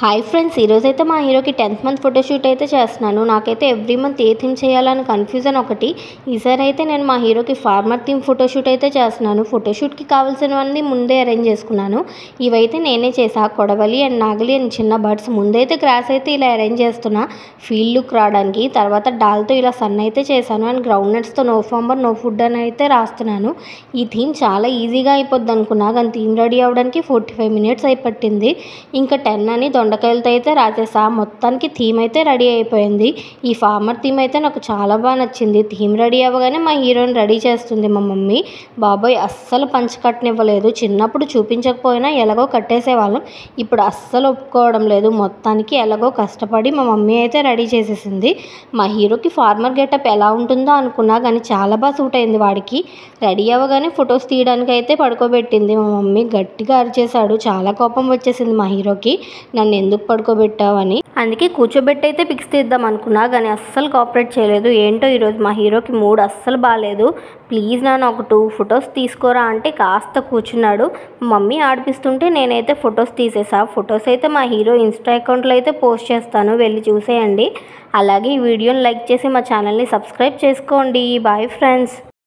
Hi friends, ఈరోజైతే మా హీరోకి 10th మంత్ ఫోటోషూట్ అయితే చేస్తున్నాను. నాకైతే ఎవ్రీ మంత్ ఏ థీమ్ చేయాలని కన్ఫ్యూజన్ ఒకటి. ఈసారి అయితే నేను మా హీరోకి ఫార్మర్ థీమ్ ఫోటోషూట్ అయితే చేస్తున్నాను. ఫోటోషూట్కి కావాల్సినవన్నీ ముందే అరేంజ్ చేసుకున్నాను. ఇవైతే నేనే చేసా. కొడవలి అండ్ నాగలి అండ్ చిన్న బర్డ్స్. ముందైతే గ్రాస్ అయితే ఇలా అరేంజ్ చేస్తున్నా ఫీల్ లుక్ రావడానికి. తర్వాత డాల్తో ఇలా సన్ అయితే చేశాను అండ్ గ్రౌండ్ నట్స్తో నో ఫార్మర్ నో ఫుడ్ అని అయితే రాస్తున్నాను. ఈ థీమ్ చాలా ఈజీగా అయిపోద్ది అనుకున్నా, కానీ థీమ్ రెడీ అవ్వడానికి 45 మినిట్స్ అయిపట్టింది. ఇంకా 10 అని దొండకాయలతో అయితే రాసేసా. మొత్తానికి థీమ్ అయితే రెడీ అయిపోయింది. ఈ ఫార్మర్ థీమ్ అయితే నాకు చాలా బాగా నచ్చింది. థీమ్ రెడీ అవ్వగానే మా హీరోని రెడీ చేస్తుంది మా మమ్మీ. బాబోయ్ అస్సలు పంచ కట్టనివ్వలేదు. చిన్నప్పుడు చూపించకపోయినా ఎలాగో కట్టేసేవాళ్ళం, ఇప్పుడు అస్సలు ఒప్పుకోవడం లేదు. మొత్తానికి ఎలాగో కష్టపడి మా మమ్మీ అయితే రెడీ చేసేసింది. మా హీరోకి ఫార్మర్ గెటప్ ఎలా ఉంటుందో అనుకున్నా, కానీ చాలా బాగా సూట్ అయింది వాడికి. రెడీ అవ్వగానే ఫొటోస్ తీయడానికి అయితే పడుకోబెట్టింది మా మమ్మీ. గట్టిగా అరిచేశాడు. చాలా కోపం వచ్చేసింది మా హీరోకి, నన్ను ఎందుకు పడుకోబెట్టావని. అందుకే కూర్చోబెట్టి అయితే పిక్స్ తీద్దాం అనుకున్నా, కానీ అస్సలు కోఆపరేట్ చేయలేదు. ఏంటో ఈరోజు మా హీరోకి మూడ్ అస్సలు బాగాలేదు. ప్లీజ్ నాన్న ఒక 2 ఫొటోస్ తీసుకోరా అంటే కాస్త కూర్చున్నాడు. మమ్మీ ఆడిపిస్తుంటే నేనైతే ఫొటోస్ తీసేసా. ఫొటోస్ అయితే మా హీరో ఇన్స్టా అకౌంట్లో అయితే పోస్ట్ చేస్తాను, వెళ్ళి చూసేయండి. అలాగే ఈ వీడియోని లైక్ చేసి మా ఛానల్ని సబ్స్క్రైబ్ చేసుకోండి. Bye friends.